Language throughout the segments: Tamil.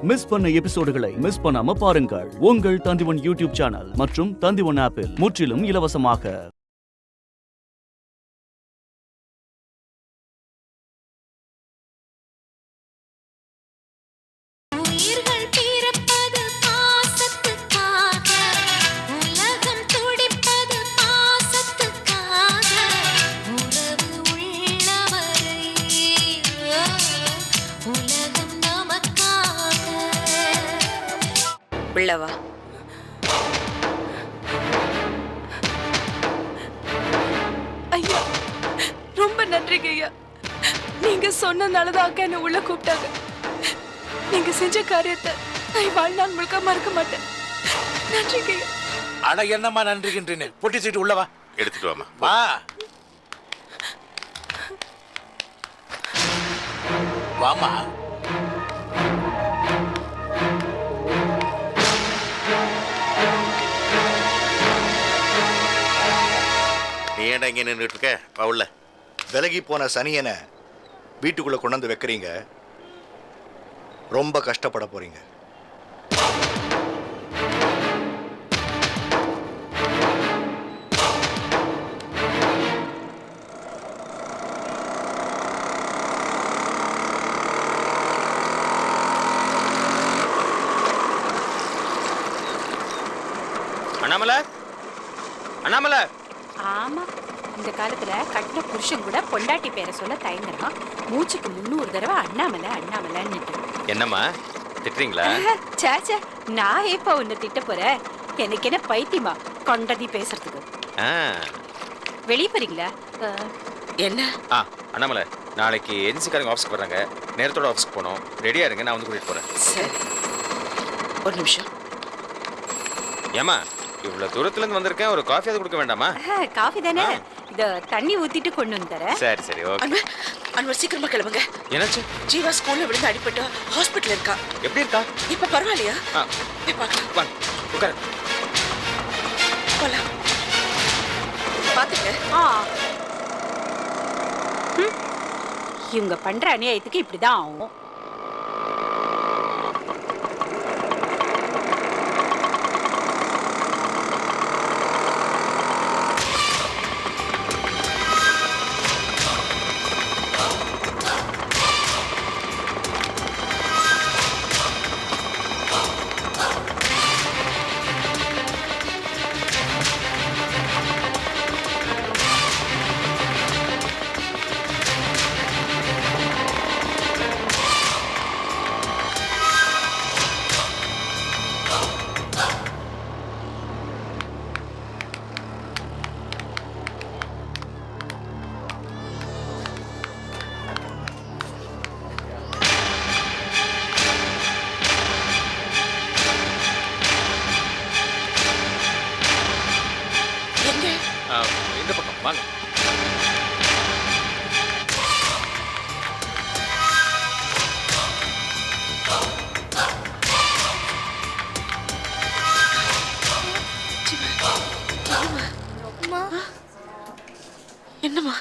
மிஸ் பண்ண எபிசோடுகளை மிஸ் பண்ணாம பாருங்கள் உங்கள் தந்திவன் யூடியூப் சேனல் மற்றும் தந்திவன் ஆப்பில் முற்றிலும் இலவசமாக. பிள்ளவா, ஐயா ரொம்ப நன்றிங்க ஐயா. நீங்க சொன்னனாலதான் அக்கா என்ன உள்ள கூப்பிட்டாங்க. நீங்க செஞ்ச காரியத்தை நான் வாழ்நாள் முழுக்க மறக்க மாட்டேன். நன்றிங்க ஐயா. அட என்னம்மா நன்றிகின்றேன்னு பொட்டி சீட்டு உள்ளவா எடுத்துட்டு வாமா. வா வாமா. நீ ஏன்டா இங்கே நின்றுட்டு இருக்க? உள்ள விலகி போன சனியனை வீட்டுக்குள்ள கொண்டாந்து வைக்கிறீங்க. ரொம்ப கஷ்டப்பட போறீங்க. அண்ணாமலை, அண்ணாமலை. ஆமா, இந்த காலத்துல கட்டின புருஷன் கூட பொண்டாட்டி பேரை சொல்ல தயங்குறான். மூச்சுக்கு 300 தடவை அண்ணாமலை அண்ணாமலைன்னு. என்னம்மா திட்டுறீங்களா? சேச்சே, நான் எப்ப உன்னை திட்ட போறேன்? எனக்கு என்ன பைத்தியமா கொண்டதி பேசுறதுக்கு? வெளியே போறீங்களா? என்ன? அண்ணாமலை, நாளைக்கு ஏஜென்சிக்காரங்க ஆஃபீஸ்க்கு வர்றாங்க. நேரத்தோட ஆஃபீஸ்க்கு போகணும். ரெடியா இருங்க, நான் வந்து கூட்டிட்டு போறேன். சரி, ஒரு நிமிஷம். ஏமா, இவ்வளவு தூரத்துல இருந்து வந்திருக்கேன், ஒரு காஃபி அது கொடுக்க வேண்டாமா? காஃபி தானே, இத தண்ணி ஊத்திட்டு கொண்டு வந்து தரேன். சரி சரி, ஓகே. அன்வர் சீக்கிரமா கிளம்புங்க. என்னாச்சு? ஜீவா ஸ்கூல்ல விழுந்து அடிபட்டு ஹாஸ்பிட்டல் இருக்கா. எப்படி இருக்கா? இப்ப பரவாயில்லையா? போய் பார்க்கலாம். வாங்க, உட்காரு. போலாம். பாத்துங்க. இவங்க பண்ற அநியாயத்துக்கு இப்படிதான் ஆகும். இந்த பக்கம் வாங்க. என்னம்மா,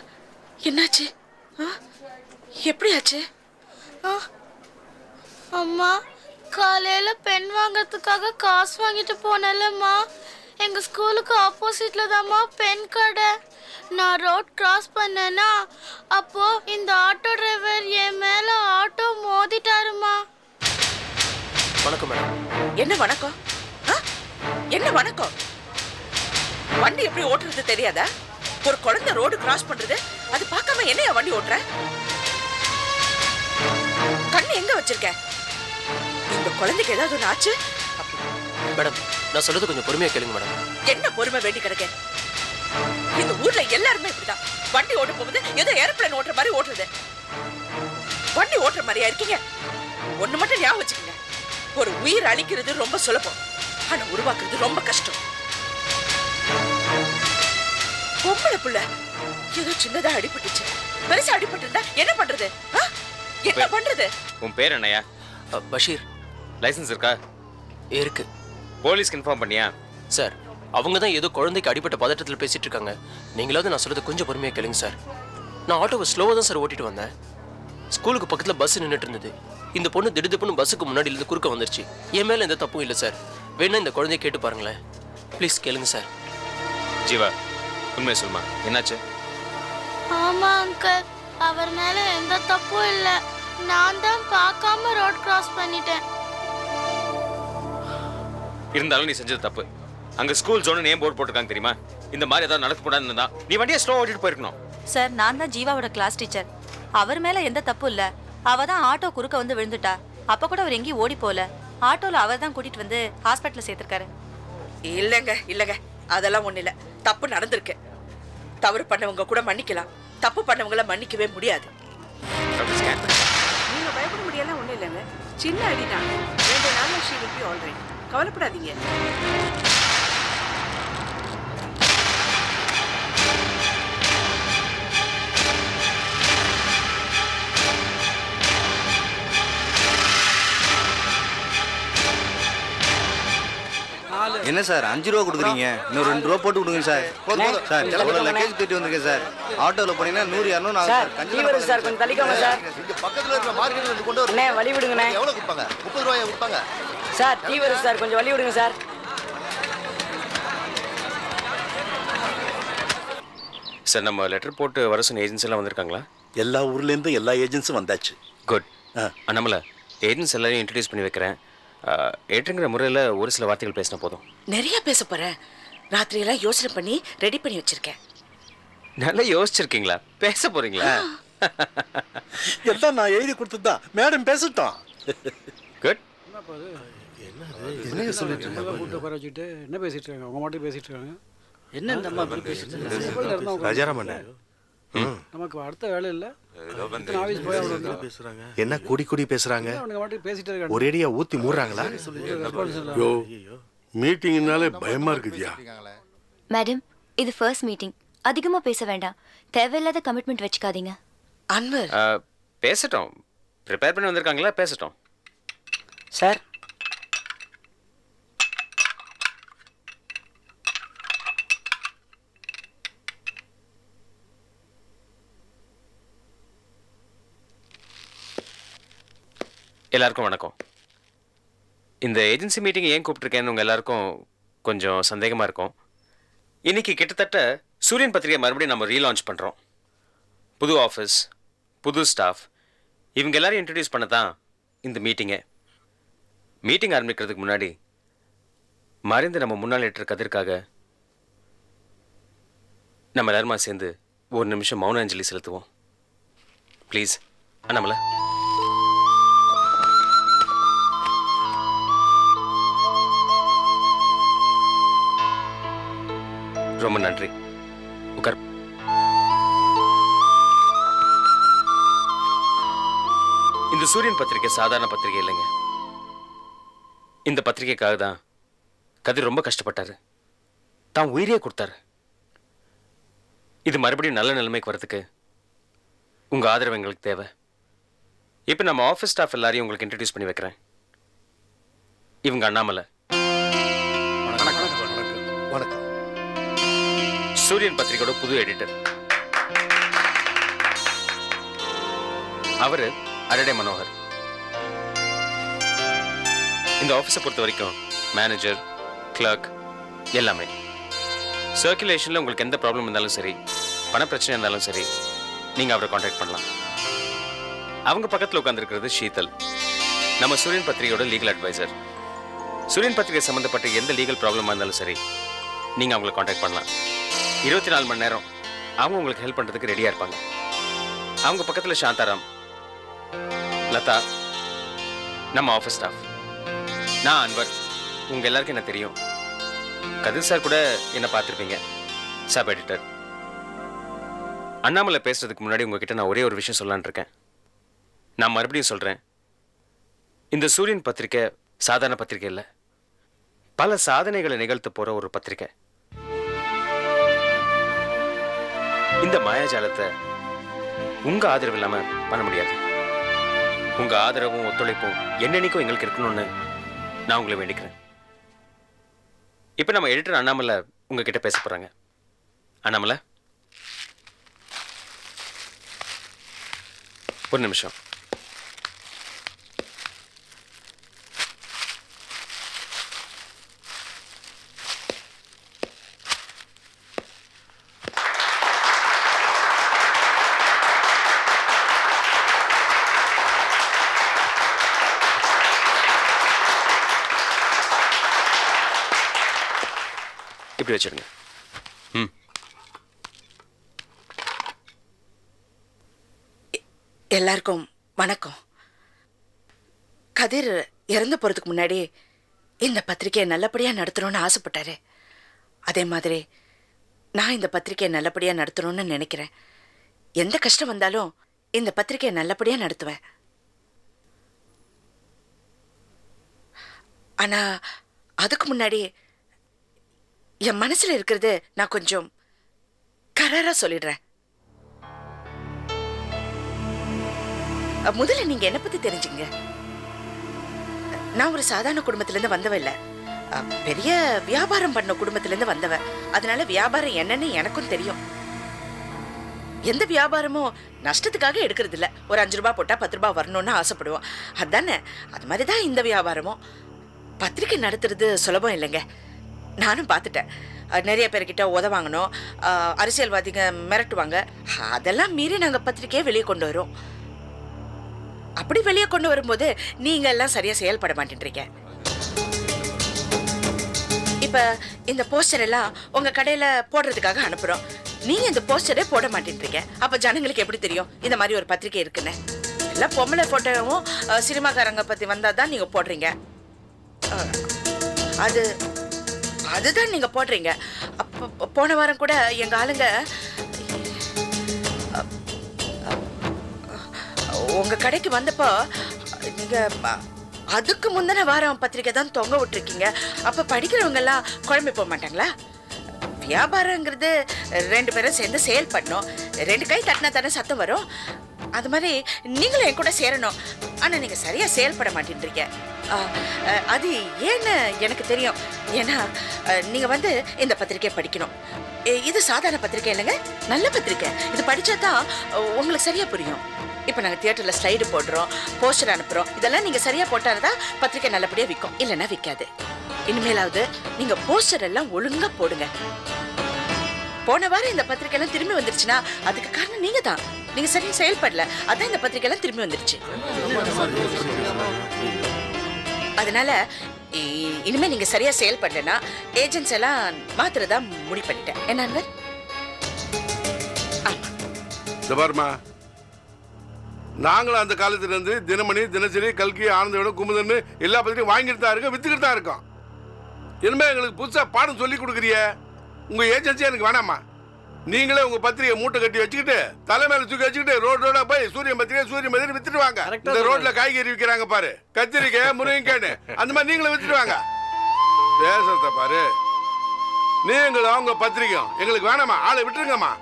என்னாச்சு? எப்படி ஆச்சு? அம்மா, காலையில பென் வாங்கறதுக்காக காசு வாங்கிட்டு போனேன்லம்மா, எங்க ஸ்கூலுக்கு ஆப்போசிட்ல தான்மா பென் கடை. நான் ரோட் கிராஸ் பண்ணேன்னா அப்போ இந்த ஆட்டோ டிரைவர் என் மேல ஆட்டோ மோதிட்டாருமா. வணக்கம் மேடம். என்ன வணக்கம்? என்ன வணக்கம்? வண்டி எப்படி ஓட்டுறது தெரியாதா? ஒரு குழந்தை ரோடு கிராஸ் பண்றது அது பார்க்காம என்னையா வண்டி ஓட்டுற? கண்ணு எங்க வச்சிருக்க? இந்த குழந்தைக்கு ஏதாவது ஒண்ணு ஆச்சு? மேடம், நான் சொல்றது கொஞ்சம் பொறுமையா கேளுங்க மேடம். என்ன பொறுமை வேண்டி கிடக்க? இந்த ஊர்ல எல்லாருமே இப்படிதான். வண்டி ஓட்டும் போது ஏதோ ஏரோப்ளேன் ஓட்டுற மாதிரி ஓட்டுறது. வண்டி ஓட்டுற மாதிரியா இருக்கீங்க? ஒண்ணு மட்டும் ஞாபகம் வச்சுக்கோங்க, ஒரு உயிர் அழிக்கிறது ரொம்ப சுலபம், ஆனா உருவாக்குறது ரொம்ப கஷ்டம். பொம்பளை புள்ள ஏதோ சின்னதா அடிபட்டுச்சு, பெருசா அடிபட்டு என்ன பண்றது? என்ன பண்றது? உன் பேர் என்னையா? பஷீர். லைசன்ஸ் இருக்கா? இருக்கு. போலீஸ்க்கு இன்ஃபார்ம் பண்ணியா? சார், அவங்க தான் ஏதோ குழந்தைக்கு அடிபட்ட பதட்டத்தில் பேசிட்டு இருக்காங்க. நீங்களாவது நான் சொல்றது கொஞ்சம் பொறுமையா கேளுங்க சார். நான் ஆட்டோவை ஸ்லோவாக தான் சார் ஓட்டிட்டு வந்தேன். ஸ்கூலுக்கு பக்கத்துல பஸ் நின்றுட்டு இருந்தது. இந்த பொண்ணு திடுதிப்புன்னு பஸ்ஸுக்கு முன்னாடி இருந்து குறுக்க வந்துருச்சு. என் மேல எந்த தப்பும் இல்லை சார். வேணா இந்த குழந்தைய கேட்டு பாருங்களேன். ப்ளீஸ் கேளுங்க சார். ஜீவா, உண்மையை சொல்லுமா, என்னாச்சு? ஆமா அங்கிள், அவர் மேல எந்த தப்பும் இல்ல. நான் தான் பார்க்காம ரோட் கிராஸ் பண்ணிட்டேன். இருந்தாலும் நீ செஞ்சது தப்பு. அங்க ஸ்கூல் ஜோன் நேம் போர்டு போட்டிருக்காங்க தெரியுமா? இந்த மாதிரி ஏதாவது நடக்கக்கூடாதுன்னு தான் நீ வண்டியை ஸ்லோ ஓட்டிட்டு போயிருக்கணும். சார், நான் தான் ஜீவாவோட கிளாஸ் டீச்சர். அவர் மேல எந்த தப்பு இல்ல. அவ தான் ஆட்டோ குறுக்க வந்து விழுந்துட்டா. அப்ப கூட அவர் எங்கேயும் ஓடி போல. ஆட்டோல அவர் தான் கூட்டிட்டு வந்து ஹாஸ்பிட்டல்ல சேர்த்திருக்காரு. இல்லங்க அதெல்லாம் ஒண்ணு இல்ல. தப்பு நடந்திருக்கு. தவறு பண்ணவங்க கூட மன்னிக்கலாம், தப்பு பண்ணவங்கள மன்னிக்கவே முடியாது. நீங்க பயப்பட முடியல, ஒண்ணு இல்லைங்க. சின்ன அடிதான். 2 நாள்ல she will be all right. கவலைப்படாதீங்க. என்ன சார் 5 ரூபா கொடுக்குறீங்க? இன்னும் 2 ரூபா போட்டு கொடுங்க சார். சார் எவ்வளோ லக்கேஜ் தூக்கிட்டு வந்திருக்கேன் சார். ஆட்டோவில் போனீங்கன்னா 100 200 ஆகும் சார். கொஞ்சம் தள்ளிக்கோங்க சார். இங்க பக்கத்தில் இருக்கிற மார்க்கெட்ல இருந்து கொண்டு அண்ணே, வழி விடுங்கண்ணே. எவ்வளோ கொடுப்பாங்க? 30 ரூபாயா கொடுப்பாங்க சார். டீ வருது சார், கொஞ்சம் வழி விடுங்க சார். சார், நம்ம லெட்டர் போட்டு வர சொன்ன ஏஜென்சி எல்லாம் வந்திருக்காங்களா? எல்லா ஊர்லேருந்து எல்லா ஏஜென்ஸும் வந்தாச்சு. குட். நம்மள ஏஜென்சி எல்லாரையும் இன்ட்ரடியூஸ் பண்ணி வைக்கிறேன். ஏற்றுங்கிற முறையில் ஒரு சில வார்த்தைகள் பேசினா போதும். நிறைய பேச போறேன். ராத்திரியெல்லாம் யோசனை பண்ணி ரெடி பண்ணி வச்சிருக்கேன். நல்லா யோசிச்சிருக்கீங்களா? பேச போறீங்களா? எல்லாம் நான் எழுதி கொடுத்துதான். மேடம் பேசட்டும். குட். என்ன சொல்லிட்டு என்ன பேசிட்டு இருக்காங்க? அவங்க மட்டும் பேசிட்டு இருக்காங்க. என்ன இந்த அம்மா அப்படி பேசிட்டு இருக்காங்க? ராஜாராமன் நமக்கு அடுத்த வேலை இல்ல. பேசுறாங்க. என்ன கூடி பேசுறாங்க? ஒரேடியா ஊத்தி மூடுறாங்களா? மீட்டிங்னாலே பயமா இருக்குதியா? மேடம், இது ஃபர்ஸ்ட் மீட்டிங். அதிகமா பேச வேண்டாம். தேவையில்லாத கமிட்மெண்ட் வச்சுக்காதீங்க. அன்வர் பேசட்டும். ப்ரிப்பேர் பண்ணி வந்திருக்காங்களா? பேசட்டும். சார், எல்லாருக்கும் வணக்கம். இந்த ஏஜென்சி மீட்டிங் ஏன் கூப்பிட்டுருக்கேன்னு உங்கள் எல்லாருக்கும் கொஞ்சம் சந்தேகமாக இருக்கும். இன்னைக்கு கிட்டத்தட்ட சூரியன் பத்திரிகை மறுபடியும் நம்ம ரீலான்ச் பண்ணுறோம். புது ஆஃபீஸ், புது ஸ்டாஃப், இவங்க எல்லாரையும் இன்ட்ரடியூஸ் பண்ண தான் இந்த மீட்டிங்கே. மீட்டிங் ஆரம்பிக்கிறதுக்கு முன்னாடி மறைந்து நம்ம முன்னாள் எட்டு கதிர்க்காக நம்ம எல்லாருமா சேர்ந்து ஒரு நிமிஷம் மௌன அஞ்சலி செலுத்துவோம். ப்ளீஸ் அண்ணாமலை. ரொம்ப நன்றி. உட்கார். இந்த சூரியன் பத்திரிகை சாதாரண பத்திரிகை இல்லைங்க. இந்த பத்திரிகைக்காக தான் கதிர் ரொம்ப கஷ்டப்பட்டாரு. தான் உயிரே கொடுத்தாரு. இது மறுபடியும் நல்ல நிலைமைக்கு வரதுக்கு உங்க ஆதரவு எங்களுக்கு தேவை. இப்போ நம்ம ஆஃபீஸ் ஸ்டாஃப் எல்லாரையும் உங்களுக்கு இன்ட்ரடியூஸ் பண்ணி வைக்கிறேன். இவங்க அண்ணாமலை. வணக்கம். சூரியன் பத்திரிகையோட புது எடிட்டர். அவரு அரடே மனோகர். இந்த ஆஃபீஸை பொறுத்த வரைக்கும் மேனேஜர், கிளர்க் எல்லாமே. சர்க்குலேஷனில் உங்களுக்கு எந்த ப்ராப்ளம் இருந்தாலும் சரி, பண பிரச்சனை இருந்தாலும் சரி, நீங்கள் அவரை காண்டாக்ட் பண்ணலாம். அவங்க பக்கத்தில் உட்காந்துருக்கிறது ஷீதல், நம்ம சூரியன் பத்திரிகையோட லீகல் அட்வைசர். சூரியன் பத்திரிகை சம்மந்தப்பட்ட எந்த லீகல் ப்ராப்ளமாக இருந்தாலும் சரி, நீங்கள் அவங்களை காண்டாக்ட் பண்ணலாம். 24 மணி நேரம் அவங்க உங்களுக்கு ஹெல்ப் பண்ணுறதுக்கு ரெடியாக இருப்பாங்க. அவங்க பக்கத்தில் சாந்தாராம், லதா, நம்ம ஆஃபீஸ் ஸ்டாஃப், நான் அன்வர். உங்கள் எல்லாருக்கும் என்ன தெரியும். கதிர் சார் கூட என்ன பார்த்துருப்பீங்க, சப் எடிட்டர். அண்ணாமலை பேசுறதுக்கு முன்னாடி உங்ககிட்ட நான் ஒரே ஒரு விஷயம் சொல்லலான் இருக்கேன். நான் மறுபடியும் சொல்கிறேன், இந்த சூரியன் பத்திரிக்கை சாதாரண பத்திரிக்கை இல்லை, பல சாதனைகளை நிகழ்த்த போகிற ஒரு பத்திரிக்கை. இந்த மாயாஜாலத்தை உங்க ஆதரவு இல்லாம பண்ண முடியாது. உங்க ஆதரவும் ஒத்துழைப்பும் என்னன்னைக்கும் எங்களுக்கு இருக்கணும்னு நான் உங்களை வேண்டிக்கிறேன். இப்ப நம்ம எடிட்டர் அண்ணாமலை உங்ககிட்ட பேச போறாங்க. அண்ணாமலை. ஒரு நிமிஷம். இப்படி வச்சிருங்க. ம். எல்லாருக்கும் வணக்கம். கதிர் இறந்து போறதுக்கு முன்னாடி இந்த பத்திரிக்கையை நல்லபடியா நடத்தணும்னு ஆசைப்பட்டாரு. அதே மாதிரி நான் இந்த பத்திரிக்கையை நல்லபடியா நடத்தணும்னு நினைக்கிறேன். எந்த கஷ்டம் வந்தாலும் இந்த பத்திரிக்கையை நல்லபடியா நடத்துவேன். ஆனா அதுக்கு முன்னாடி என் மனசுல இருக்கிறது நான் கொஞ்சம் கராரா சொல்லிடுறேன். முதல்ல நீங்க என்ன பத்தி தெரிஞ்சுங்க. நான் ஒரு சாதாரண குடும்பத்துல இருந்து வந்தவ இல்ல, பெரிய வியாபாரம் பண்ண குடும்பத்துல இருந்து வந்தவ. அதனால வியாபாரம் என்னன்னு எனக்கும் தெரியும். எந்த வியாபாரமும் நஷ்டத்துக்காக எடுக்கிறது இல்ல. ஒரு 5 ரூபாய் போட்டா 10 ரூபாய் வரணும்னு ஆசைப்படுவோம். அதானே, அது மாதிரிதான் இந்த வியாபாரமும். பத்திரிக்கை நடத்துறது சுலபம் இல்லைங்க. நானும் பார்த்துட்டேன். நிறைய பேர்கிட்ட உதவாங்கணும், அரசியல்வாதிங்க மிரட்டுவாங்க. அதெல்லாம் மீறி நாங்கள் பத்திரிக்கையை வெளியே கொண்டு வரோம். அப்படி வெளியே கொண்டு வரும்போது நீங்க எல்லாம் சரியா செயல்பட மாட்டேன்றீங்க. இப்ப இந்த போஸ்டர் எல்லாம் உங்க கடையில போடுறதுக்காக அனுப்புறோம். நீங்க இந்த போஸ்டரே போட மாட்டேன்றீங்க. அப்ப ஜனங்களுக்கு எப்படி தெரியும் இந்த மாதிரி ஒரு பத்திரிக்கை இருக்குன்னு? எல்லாம் பொம்பளை போட்டோவும் சினிமாக்காரங்க பத்தி வந்தாதான் நீங்க போடுறீங்க. அதுதான் நீங்க போடுறீங்க. போன வாரம் கூட எங்க ஆளுங்க உங்க கடைக்கு வந்தப்போ நீங்க அதுக்கு முந்தின வாரம் பத்திரிக்கை தான் தொங்க விட்டுருக்கீங்க. அப்ப படிக்கிறவங்க எல்லாம் குழம்பு போக மாட்டாங்களா? வியாபாரங்கிறது 2 பேரும் சேர்ந்து சேல் பண்ணணும். 2 கை தட்டினா தானே சத்தம் வரும். அது மாதிரி நீங்களும் என் கூட சேரணும். ஆனா நீங்க சரியா செயல்பட மாட்டேன்றீங்க. அது ஏன்னு எனக்கு தெரியும். ஏன்னா நீங்க இந்த பத்திரிக்கை படிக்கணும். இது சாதாரண பத்திரிக்கை இல்லைங்க, நல்ல பத்திரிக்கை. இது படிச்சா தான் உங்களுக்கு சரியா புரியும். இப்போ நாங்கள் தியேட்டர்ல ஸ்லைடு போடுறோம், போஸ்டர் அனுப்புறோம். இதெல்லாம் நீங்க சரியா போட்டாதான் பத்திரிக்கை நல்லபடியா விற்கும், இல்லைன்னா விற்காது. இனிமேலாவது நீங்க போஸ்டர் எல்லாம் ஒழுங்கா போடுங்க. போன வாரம் இந்த பத்திரிக்கை எல்லாம் திரும்பி வந்துருச்சுன்னா அதுக்கு காரணம் நீங்க தான். நீங்க சரியா செயல்படல, அதான் இந்த பத்திரிக்கை எல்லாம் திரும்பி வந்துருச்சு. அதனால இனிமே நீங்க சரியா செயல்படலன்னா ஏஜென்ட்ஸ் எல்லாம் மாத்திரதா முடிவு பண்ணிட்டேன். என்ன அன்வர்? பாருமா, நாங்களும் அந்த காலத்துல இருந்து தினமணி, தினசரி, கல்கி, ஆனந்தோட, குமுதன்னு எல்லா பத்திரிக்கையும் வாங்கிட்டு தான் இருக்கோம், வித்துக்கிட்டு தான் இருக்கோம். இனிமே எங்களுக்கு புதுசா பாடம் சொல்லி கொடுக்குறிய உங்க ஏஜென்சி எனக்கு வேணாமா? நீங்களே உங்க பத்திரிகை மூட்டை கட்டி வச்சுக்கிட்டு தலைமையில தூக்கி வச்சுக்கிட்டு ரோடோட போய் சூரியன் பத்திரிகை வித்துட்டு வாங்க. இந்த ரோட்ல காய்கறி விற்கிறாங்க பாரு, கத்திரிக்காய், முருங்கைக்காய், அந்த மாதிரி நீங்களும் வித்துட்டு வாங்க. பேசுறத பாரு. நீங்களும் உங்க பத்திரிகையும் எங்களுக்கு வேணாமா? ஆளை விட்டுருங்கம்மா.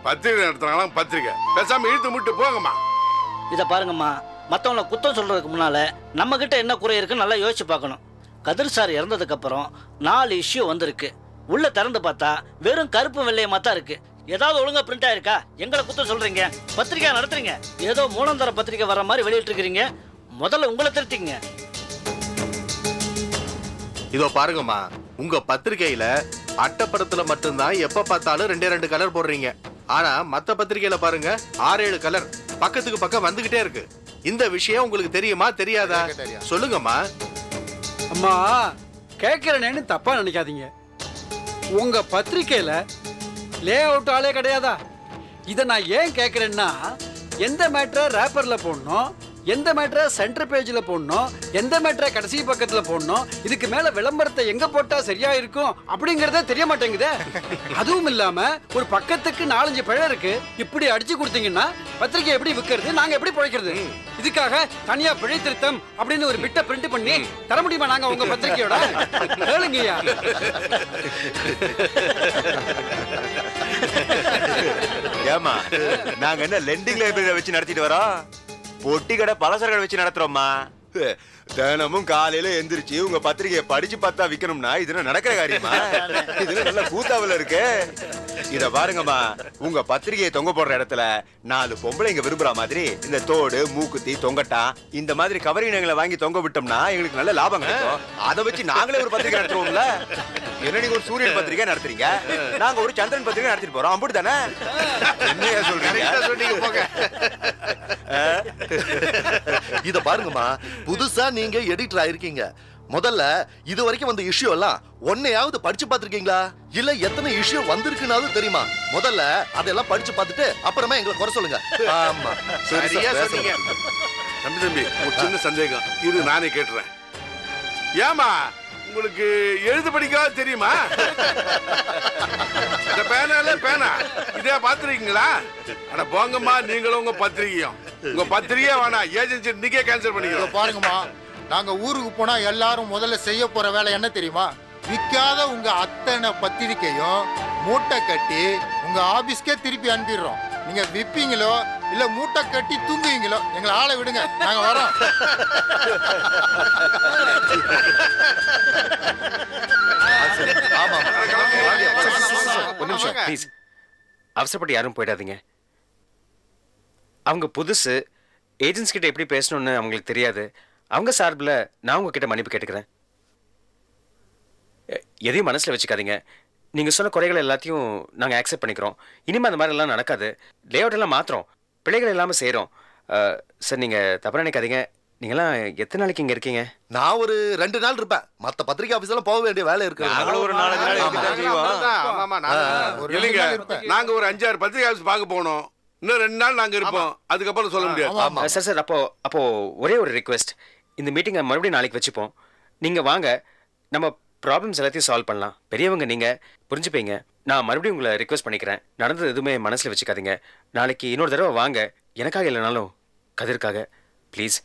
பத்திரிகை நடத்துறாங்களாம் பத்திரிகை, பேசாம இழுத்து முட்டு போங்கம்மா. இதை பாருங்கம்மா, மற்றவங்களை குத்தம் சொல்றதுக்கு முன்னால நம்ம கிட்ட என்ன குறை இருக்குன்னு நல்லா யோசிச்சு பார்க்கணும். கதிர் சார் இறந்ததுக்கு அப்புறம் 4 இஷ்யூ வந்திருக்கு. உள்ள திறந்து பார்த்தா வெறும் கருப்பு வெள்ளையமா தான் இருக்கு. ஏதாவது ஒழுங்கா பிரிண்ட் ஆயிருக்கா? எங்களை குத்தம் சொல்றீங்க, பத்திரிக்கை நடத்துறீங்க, ஏதோ மூலந்தர பத்திரிக்கை வர்ற மாதிரி வெளியிட்டு இருக்கிறீங்க. முதல்ல உங்களை திருத்திங்க. இதோ பாருங்கம்மா, உங்க பத்திரிகையில அட்டப்படத்துல மட்டும்தான் எப்ப பார்த்தாலும் 2 கலர் போடுறீங்க. ஆனா மத்த பத்திரிகையில பாருங்க 6-7 கலர் பக்கத்துக்கு பக்கம் வந்துகிட்டே இருக்கு. இந்த விஷயம் உங்களுக்கு தெரியுமா தெரியாதா? சொல்லுங்கம்மா. அம்மா, கேட்கிறேன்னு தப்பா நினைக்காதீங்க. உங்க பத்திரிக்கையில லே அவுட் ஆளே கிடையாதா? இதை நான் ஏன் கேட்கிறேன்னா, எந்த மேட்டரை ரேப்பர்ல போடணும், எந்த மேட்டரை சென்டர் பேஜ்ல போடணும், எந்த மேட்டரை கடைசி பக்கத்துல போடணும், இதுக்கு மேல விளம்பரத்தை எங்க போட்டா சரியா இருக்கும் அப்படிங்கறத தெரிய மாட்டேங்குதே. அதுவும் இல்லாம ஒரு பக்கத்துக்கு 4-5 பிழை இருக்கு. இப்படி அடிச்சு கொடுத்தீங்கன்னா பத்திரிகை எப்படி விற்கிறது, நாங்க எப்படி பிழைக்கிறது? இதுக்காக தனியா பிழை திருத்தம் அப்படின்னு ஒரு பிட்டை பிரிண்ட் பண்ணி தர முடியுமா நாங்க உங்க பத்திரிகையோட? கேளுங்கய்யா. ஏமா, நாங்க என்ன லெண்டிங் லைப்ரரி வச்சு நடத்திட்டு வரோம்? பொட்டி கடை, பலசர கடை வச்சு நடத்துறோம்மா. தினமும் காலையில எந்திரிச்சு உங்க பத்திரிகையை படிச்சு பார்த்தா விக்கணும்னா இது நடக்கிற காரியமா? இதுல நல்ல கூத்தாவில இருக்கு. இத பாருங்கம்மா, உங்க பத்திரிகையை தொங்க போடுற இடத்துல 4 பொம்பளைங்க விரும்புற மாதிரி இந்த தோடு, மூக்குத்தி, தொங்கட்டா இந்த மாதிரி கவரினங்களை வாங்கி தொங்க விட்டோம்னா எங்களுக்கு நல்ல லாபம் கிடைக்கும். அதை வச்சு நாங்களே ஒரு பத்திரிகை நடத்துவோம்ல. என்ன நீங்க ஒரு சூரியன் பத்திரிகை நடத்துறீங்க, நாங்க ஒரு சந்திரன் பத்திரிகை நடத்திட்டு போறோம். அப்படி தானே? என்ன சொல்றீங்க? இத பாருங்கம்மா, புதுசா நீங்க எடிட்டர் ஆயிருக்கீங்க. முதல்ல இது வரைக்கும் வந்த இஷ்யூ எல்லாம் ஒன்னையாவது படிச்சு பார்த்திருக்கீங்களா? இல்ல எத்தனை இஷ்யூ வந்திருக்குனாவது தெரியுமா? முதல்ல அதெல்லாம் படிச்சு பார்த்துட்டு அப்புறமா எங்களை குறை சொல்லுங்க. ஆமா, சரியா சொன்னீங்க. தம்பி ஒரு சின்ன சந்தேகம் இது, நானே கேட்டுறேன். ஏமா உங்களுக்கு எழுத படிக்க தெரியுமா? இந்த பேனால பேனா இதே பாத்துருக்கீங்களா? அட போங்கம்மா, நீங்களும் உங்க பத்திரிகையும். உங்க பத்திரிகை வேணா, ஏஜென்சி இன்னைக்கே கேன்சல் பண்ணிக்கிறோம். பாருங்கம்மா, நாங்க ஊருக்கு போனா எல்லாரும் முதல்ல செய்ய போற வேலை என்ன தெரியுமா? விற்காத உங்க அத்தனை பத்திரிக்கையும் மூட்டை கட்டி உங்க ஆபீஸ்க்கே திருப்பி அனுப்பிடுறோம். நீங்க விப்பீங்களோ இல்ல மூட்டை கட்டி தூங்குவீங்களோ எங்களை ஆளை விடுங்க, நாங்க வரோம். ஒரு நிமிஷம் ப்ளீஸ். அவசரப்பட்டு யாரும் போயிடாதீங்க. அவங்க புதுசு, ஏஜென்ட்ஸ் கிட்ட எப்படி பேசணும்னு அவங்களுக்கு தெரியாது. அவங்க சார்பில் நான் உங்ககிட்ட மன்னிப்பு கேட்டுக்கிறேன். எதையும் மனசில் வச்சுக்காதீங்க. நீங்கள் சொன்ன குறைகள் எல்லாத்தையும் நாங்கள் ஆக்செப்ட் பண்ணிக்கிறோம். இனிமேல் அந்த மாதிரிலாம் நடக்காது. லேஅவுட் எல்லாம் மாற்றுறோம், பிள்ளைகள் இல்லாமல் செய்கிறோம். சார் நீங்கள் தப்பாக நினைக்காதீங்க. நீங்களாம் எத்தனை நாளைக்கு இங்கே இருக்கீங்க? நான் ஒரு 2 நாள் இருப்பேன். மற்ற பத்திரிகை ஆஃபீஸ்லாம் போக வேண்டிய வேலை இருக்கு. ஒரு 4 நாள் நாங்க ஒரு 5-6 பத்திரிகை ஆஃபீஸ் பார்க்க போனோம். இன்னும் 2 நாள் நாங்க இருப்போம். அதுக்கப்புறம் சொல்ல முடியாது. சார் சார் அப்போ ஒரே ஒரு ரிக்வெஸ்ட். இந்த மீட்டிங்கை மறுபடியும் நாளைக்கு வச்சுப்போம். நீங்கள் வாங்க, நம்ம ப்ராப்ளம்ஸ் எல்லாத்தையும் சால்வ் பண்ணலாம். பெரியவங்க நீங்கள் புரிஞ்சுப்பீங்க. நான் மறுபடியும் உங்களை ரிக்வெஸ்ட் பண்ணிக்கிறேன். நடந்தது எதுவுமே மனசில் வச்சுக்காதீங்க. நாளைக்கு இன்னொரு தடவை வாங்க, எனக்காக இல்லைனாலும் கதிர்க்காக ப்ளீஸ்.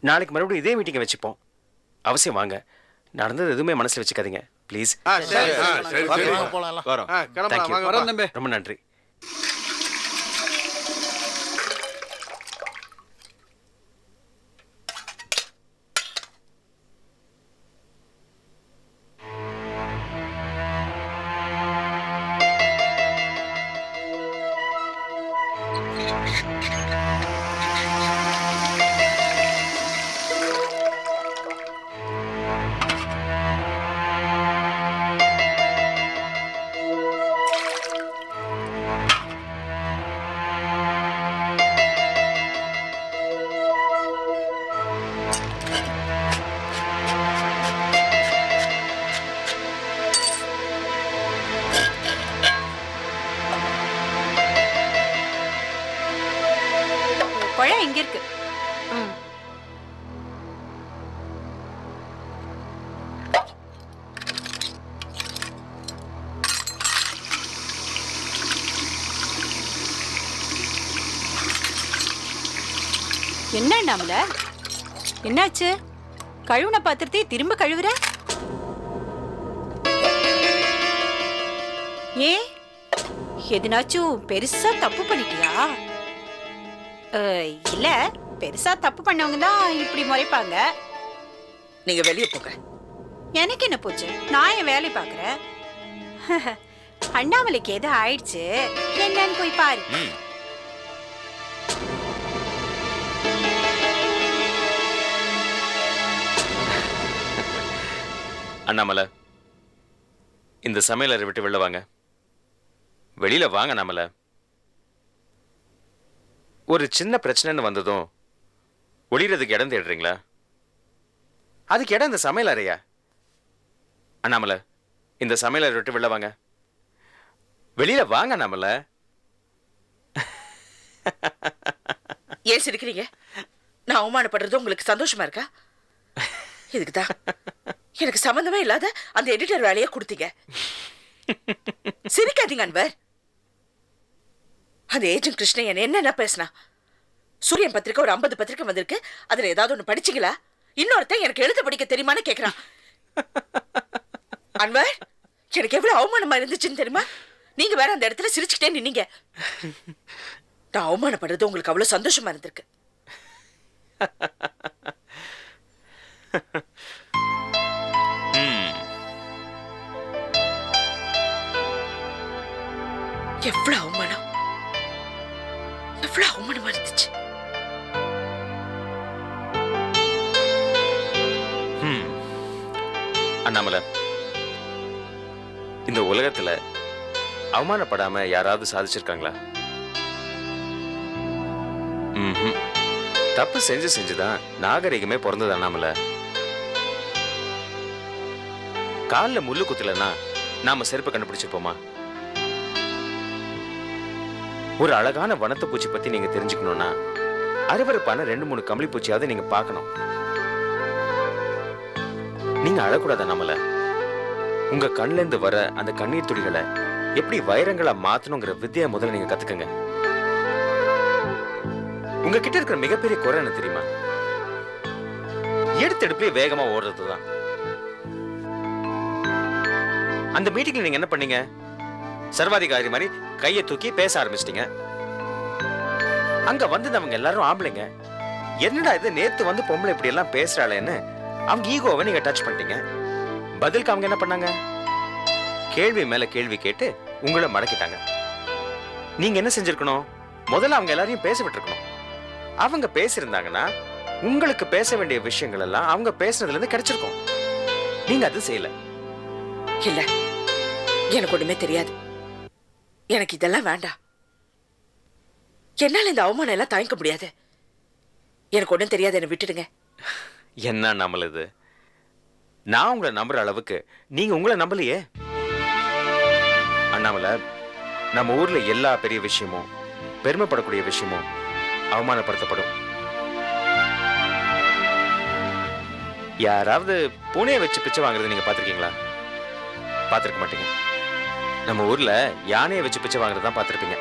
நாளைக்கு மறுபடியும் இதே மீட்டிங்கை வச்சுப்போம். அவசியம் வாங்க. நடந்தது எதுவுமே மனசில் வச்சுக்காதீங்க ப்ளீஸ். ரொம்ப நன்றி. குழா இங்க இருக்கு. என்ன நாமல, என்னாச்சு? கழுவுன பாத்திரத்தை திரும்ப கழுவுற? ஏ, எதுனாச்சும் பெருசா தப்பு பண்ணிட்டியா? இல்ல, பெருசா தப்பு பண்ணவங்க தான் இப்படி முறைப்பாங்க. நீங்க வெளியே போங்க. எனக்கு என்ன போச்சு? நான் என் வேலை பாக்குறேன். அண்ணாமலைக்கு எது ஆயிடுச்சு என்னன்னு போய் பாரு. அண்ணாமலை, இந்த சமையலறை விட்டு வெளில வாங்க. வெளியில வாங்க அண்ணாமலை. ஒரு சின்ன பிரச்சனைன்னு வந்ததும் ஒளிறதுக்கு இடம் தேடுறீங்களா? அதுக்கு இடம் இந்த சமையலறையா? அண்ணாமலை, இந்த சமையலறை விட்டு வெளில வாங்க. வெளியில வாங்க அண்ணாமலை. ஏன் சிரிக்கிறீங்க? நான் அவமானப்படுறது உங்களுக்கு சந்தோஷமா இருக்கா? இதுக்குதான் எனக்கு சம்பந்தமே இல்லாத அந்த எடிட்டர் வேலையை கொடுத்தீங்க. சிரிக்காதீங்க அன்வர். அந்த ஏஜென்ட் கிருஷ்ணன் என்னென்ன பேசினா? சூரியன் பத்திரிக்கை ஒரு 50 பத்திரிக்கை வந்திருக்கு, அதுல ஏதாவது ஒண்ணு படிச்சீங்களா? இன்னொருத்தன் எனக்கு எழுத படிக்க தெரியுமான்னு கேக்குறான். அன்வர், எனக்கு எவ்வளவு அவமானமா இருந்துச்சுன்னு தெரியுமா? நீங்க வேற அந்த இடத்துல சிரிச்சுக்கிட்டே நின்னீங்க. நான் அவமானப்படுறது உங்களுக்கு அவ்வளவு சந்தோஷமா இருந்திருக்கு. எவ்வளவு அவமானம், எவ்வளவு அவமானமா இருந்துச்சு. அண்ணாமலை, இந்த உலகத்துல அவமானப்படாம யாராவது சாதிச்சிருக்காங்களா? தப்பு செஞ்சுதான் நாகரிகமே பிறந்தது அண்ணாமலை. கால்ல முள்ளு குத்தலன்னா நாம செருப்பு கண்டுபிடிச்சிருப்போமா? ஒரு அழகான வனத்தை பூச்சி பத்தி நீங்க தெரிஞ்சுக்கணும்னா அருவருப்பான 2-3 கம்பளி பூச்சியாவது நீங்க பார்க்கணும். நீங்க அழக்கூடாது அண்ணாமலை. உங்க கண்ல இருந்து வர அந்த கண்ணீர் துளிகளை எப்படி வைரங்களா மாத்தணுங்கிற வித்தியை முதல்ல நீங்க கத்துக்கங்க. உங்ககிட்ட இருக்கிற மிகப்பெரிய குறை என்ன தெரியுமா? எடுத்தெடுப்பே வேகமா ஓடுறதுதான். அந்த மீட்டிங்ல நீங்க என்ன பண்ணீங்க? சர்வாதிகாரி மாதிரி கையை தூக்கி பேச ஆரம்பிச்சிட்டீங்க. அங்க வந்தவங்க எல்லாரும் ஆம்பளைங்க. என்னடா இது, நேத்து வந்து பொம்பளை இப்படி எல்லாம் பேசுறாளேன்னு அவங்க ஈகோவை நீங்க டச் பண்ணிட்டீங்க. பதிலுக்கு அவங்க என்ன பண்ணாங்க? கேள்வி மேல கேள்வி கேட்டு உங்களை மடக்கிட்டாங்க. நீங்க என்ன செஞ்சிருக்கணும்? முதல்ல அவங்க எல்லாரையும் பேச விட்டுருக்கணும். அவங்க பேசியிருந்தாங்கன்னா உங்களுக்கு பேச வேண்டிய விஷயங்கள் எல்லாம் அவங்க பேசுனதுல இருந்து கிடைச்சிருக்கும். நீங்க அது செய்யல. இல்ல, எனக்கு ஒண்ணுமே தெரியாது. எனக்கு இதெல்லாம் வேண்டாம். என்னால இந்த அவமானம் எல்லாம் தாங்கிக்க முடியாது. எனக்கு ஒண்ணும் தெரியாது, என்ன விட்டுடுங்க. என்ன நம்மளது? நான் உங்களை நம்புற அளவுக்கு நீங்க உங்களை நம்பலையே. அண்ணாமலை, நம்ம ஊர்ல எல்லா பெரிய விஷயமும் பெருமைப்படக்கூடிய விஷயமும் அவமானப்படுத்தப்படும். யாராவது பூனையை வச்சு பிச்சை வாங்குறது நீங்க பாத்திருக்கீங்களா? பாத்திருக்க மாட்டீங்க. நம்ம ஊர்ல யானையை வச்சு பிச்சை வாங்குறது தான் பாத்திருப்பீங்க.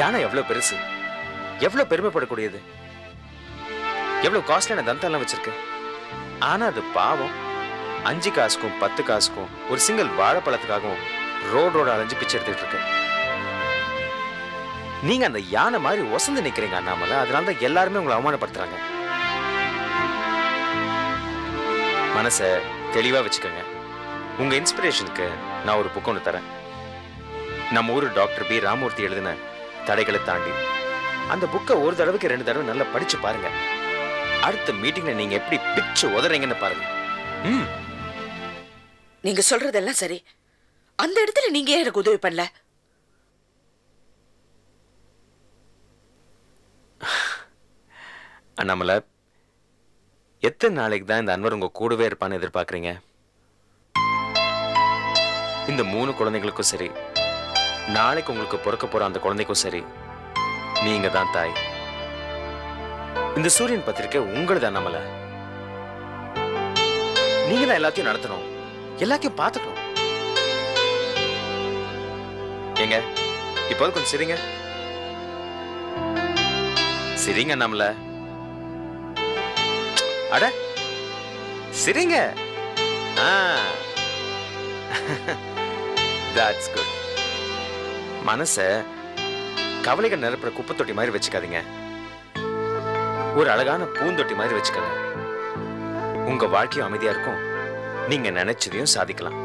யானை எவ்வளவு பெருசு, எவ்வளவு பெருமைப்படக்கூடியது, எவ்வளவு காஸ்ட்லியான தந்தெல்லாம் வச்சிருக்கு. ஆனா அது பாவம் 5 காசுக்கும் 10 காசுக்கும் ஒரு சிங்கிள் வாழைப்பழத்துக்காகவும் ரோடோட அலைஞ்சு பிச்சை எடுத்துட்டு இருக்கு. நீங்க அந்த யானை மாதிரி ஒசந்து நிக்கிறீங்க அண்ணாமலை. அதனாலதான் எல்லாருமே உங்களை அவமானப்படுத்துறாங்க. மனசை தெளிவா வச்சுக்கோங்க. உங்க இன்ஸ்பிரேஷனுக்கு நான் ஒரு புக் ஒன்று தரேன். நம்ம ஊர் டாக்டர் பி ராமூர்த்தி எழுதின தடைகளை தாண்டி அந்த புக்கை ஒரு தடவைக்கு 2 தடவை நல்லா படிச்சு பாருங்க. அடுத்த மீட்டிங்ல நீங்க எப்படி பிச்சு உதறீங்கன்னு பாருங்க. நீங்க சொல்றதெல்லாம் சரி. அந்த இடத்துல நீங்க ஏன் எனக்கு உதவி பண்ணல? அண்ணாமலை, எத்தனை நாளைக்கு தான் இந்த அன்வர் உங்க கூடவே இருப்பான்னு எதிர்பார்க்கறீங்க? இந்த 3 குழந்தைகளுக்கும் சரி, நாளைக்கு உங்களுக்கு பிறக்க போற அந்த குழந்தைக்கும் சரி, நீங்க தான் தாய். இந்த சூரியன் பத்திரிக்கை உங்களது அண்ணாமலை. நீங்க தான் எல்லாத்தையும் நடத்தணும், எல்லாத்தையும் பார்த்துக்கணும். எங்க இப்போ கொஞ்சம் சிரிங்க. சிரிங்க அண்ணாமலை. அட சிரிங்க. That's good. மனச கவலைகள் நிரப்புற குப்பை தொட்டி மாதிரி வச்சுக்காதீங்க. ஒரு அழகான பூந்தொட்டி மாதிரி வச்சுக்கோங்க. உங்க வாழ்க்கையும் அமைதியா இருக்கும். நீங்க நினைச்சதையும் சாதிக்கலாம்.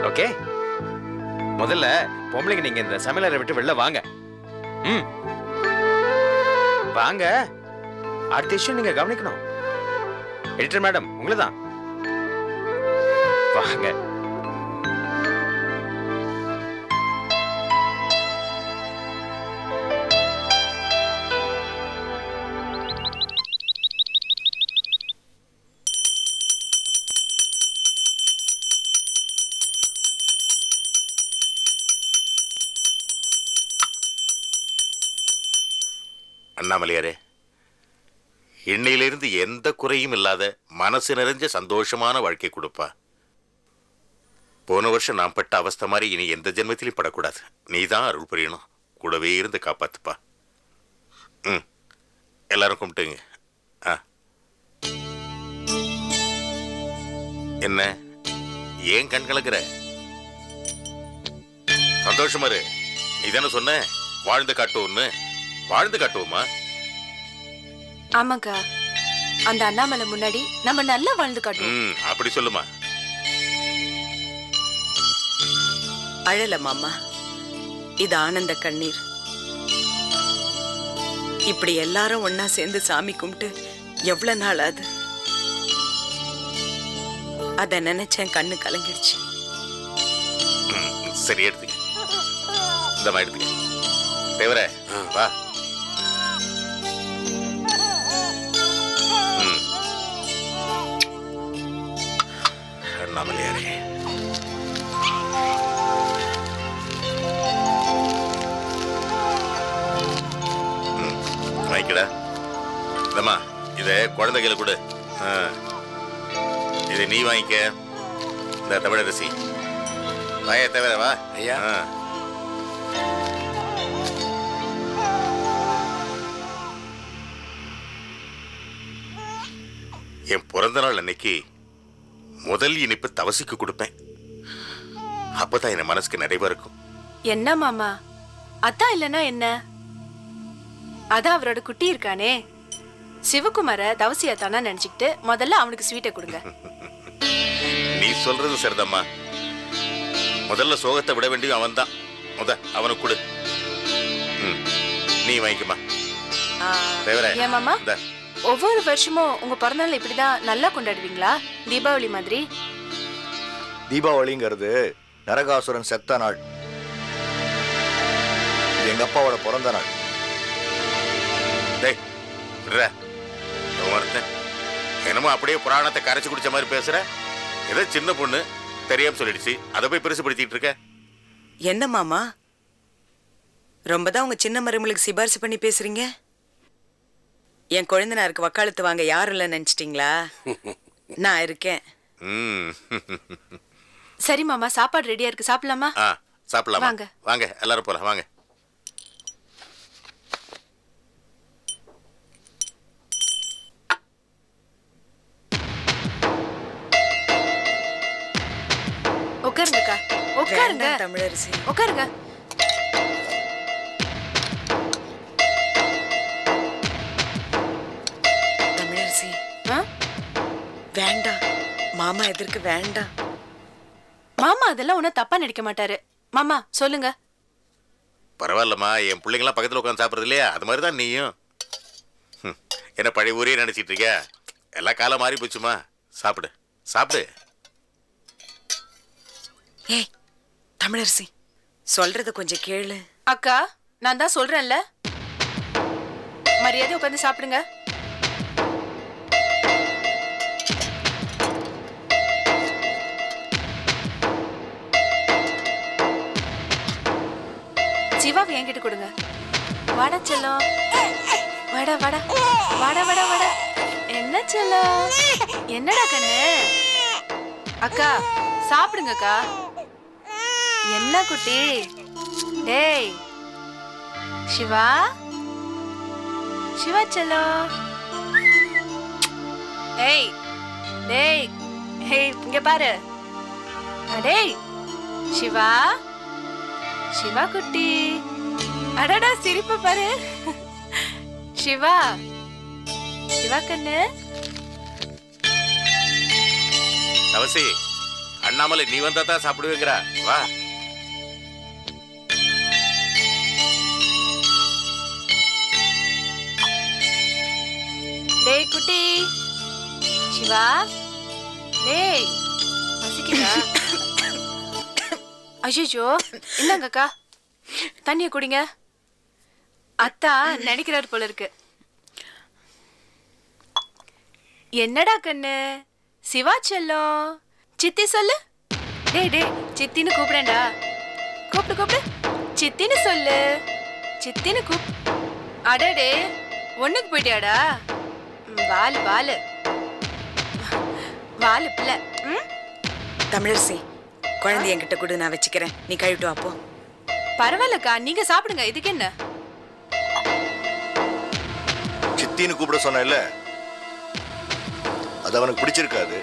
ஓகே, முதல்ல பொம்பளைங்க நீங்க இந்த சமையலறை விட்டு வெளில வாங்க. வாங்க. அடுத்த விஷயம் நீங்க கவனிக்கணும். எடிட்டர் மேடம், உங்களதான். வாங்க. அண்ணாமலையாரே, இன்னையிலிருந்து எந்த குறையும் இல்லாத மனசு நிறைஞ்ச சந்தோஷமான வாழ்க்கை கொடுப்பா. போன வருஷம் நான் பட்ட அவஸ்தை மாதிரி இனி எந்த ஜென்மத்திலையும் படக்கூடாது. நீ தான் அருள் புரியணும். கூடவே இருந்து காப்பாத்துப்பா. எல்லாரும் கும்பிட்டுங்க. என்ன ஏன் கண் கலக்குற? சந்தோஷமா இரு. நீ தானே சொன்ன வாழ்ந்து காட்டுவோம்னு. வாழ்ந்து காட்டுவோமா? ஆமாக்கா, அந்த அண்ணாமலை முன்னாடி நம்ம நல்லா வாழ்ந்து காட்டுவோம். அப்படி சொல்லுமா. அழல மாமா, இது ஆனந்த கண்ணீர். இப்படி எல்லாரும் ஒன்னா சேர்ந்து சாமி கும்பிட்டு எவ்வளவு நாள் ஆகுது. அத நினைச்சேன், கண்ணு கலங்கிடுச்சு. சரி, எடுத்துக்க. இந்த மாதிரி எடுத்துக்க. தேவரே, வா. அண்ணாமலையாரே, வாங்கிக்கடா. இதம்மா, இதை குழந்தைகளை கொடு. இதை நீ வாங்கிக்க. இந்த தமிழரசி வாய தவிர வா. ஐயா, என் பிறந்த நாள் அன்னைக்கு முதல் இனிப்பு தவசிக்கு கொடுப்பேன். அப்பதான் என் மனசுக்கு நிறைவா இருக்கும். என்ன மாமா, அதான் இல்லைன்னா என்ன? அதான் அவரோட குட்டி இருக்கானே சிவகுமார தவசியா தானா நினைச்சுக்கிட்டு முதல்ல அவனுக்கு ஸ்வீட்டை கொடுங்க. நீ சொல்றது சரிதம்மா. முதல்ல சோகத்தை விட வேண்டிய அவன் தான். அவனுக்கு கொடு. நீ வாங்கிக்கமா. ஏன் மாமா, ஒவ்வொரு வருஷமும் உங்க பிறந்தநாள் இப்படிதான் நல்லா கொண்டாடுவீங்களா? தீபாவளி மாதிரி? தீபாவளிங்கிறது நரகாசுரன் செத்த நாள். எங்க அப்பாவோட பிறந்த நாள். என்னமோ அப்படியே புராணத்தை கரைச்சு குடிச்ச மாதிரி பேசுற. ஏதோ சின்ன பொண்ணு தெரியாம சொல்லிடுச்சு, அதை போய் பெருசுபடுத்திட்டு இருக்க. என்ன மாமா, ரொம்பதான் உங்க சின்ன மருமகளுக்கு சிபாரிசு பண்ணி பேசுறீங்க. என் குழந்தைனாருக்கு வக்காலத்து வாங்க யாரும் இல்ல நினைச்சிட்டீங்களா? நான் இருக்கேன். சரி மாமா, சாப்பாடு ரெடியா இருக்கு, சாப்பிடலாமா? சாப்பிடலாம். வாங்க வாங்க, எல்லாரும் போலாம் வாங்க. உட்காருங்கக்கா, உட்காருங்க. தமிழரசி, உட்காருங்க. தமிழரசி, வேண்டாம். மாமா எதற்கு வேண்டாம்? மாமா அதெல்லாம் ஒன்னும் தப்பா நினைக்க மாட்டாரு. மாமா சொல்லுங்க. பரவாயில்லம்மா, என் பிள்ளைங்களாம் பக்கத்தில் உட்காந்து சாப்பிட்றது இல்லையா? அது மாதிரி தான் நீயும். என்ன பழைய ஊரே நினைச்சிட்டு இருக்க? எல்லா காலம் மாறி போச்சுமா. சாப்பிடு சாப்பிடு. ஏய் தமிழரசி, சொல்றத கொஞ்சம் கேளு. அக்கா, நான் தான் சொல்றேன்ல, மரியாதை உட்காந்து சாப்பிடுங்க. சிவாவை என்கிட்ட கொடுங்க. வாடா செல்லம், வாடா வாடா வாடா வாடா வாடா. என்ன செல்லம், என்னடா கண்ணு? அக்கா சாப்பிடுங்க அக்கா. என்ன குட்டி? டேய் சிவா, சிவா செல்லம். ஏய் டேய், ஏய் இங்க பாரு. டேய் சிவா, சிவா குட்டி. அடடா சிரிப்பு பாரு. சிவா, சிவா கண்ணு. தவசி, அண்ணாமலை நீ வந்தா தான் சாப்பிடுவேங்கிறா. வா. டேய் குட்டி. சிவா, டேய் பசிக்குதா? ஐயோ, என்னங்கக்கா, தண்ணிய குடிங்க. அத்தா நினைக்கிறாரு போல இருக்கு. என்னடா கண்ணு? சிவா செல்லம், சித்தி சொல்லு. டேய் டேய், சித்தின்னு கூப்பிடேன்டா. கூப்பிடு கூப்பிடு, சித்தின்னு சொல்லு. சித்தின்னு கூப். அடடே, ஒண்ணுக்கு போயிட்டியாடா? வாலு வாலு வாலு பிள்ளை. தமிழரசி, குழந்தை என்கிட்ட கொடு, நான் வச்சுக்கிறேன். நீ கழுவிட்டு வாப்போ. பரவாயில்லக்கா, நீங்க சாப்பிடுங்க. இதுக்கு என்ன? சித்தின்னு கூப்பிட சொன்ன இல்ல, அது அவனுக்கு பிடிச்சிருக்காது,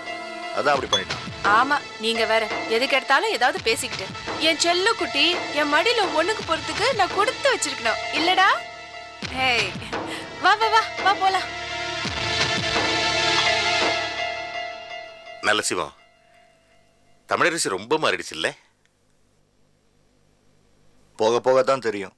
அதான் அப்படி பண்ணிட்டான். ஆமா, நீங்க வேற எதுக்கு எடுத்தாலும் ஏதாவது பேசிக்கிட்டு. என் செல்ல குட்டி என் மடியில ஒண்ணுக்கு போறதுக்கு நான் கொடுத்து வச்சிருக்கணும் இல்லடா? ஏய் வா வா வா வா போலாம். நல்ல சிவம், தமிழரசி ரொம்ப மாறிடுச்சு இல்ல? போக போக தான் தெரியும்.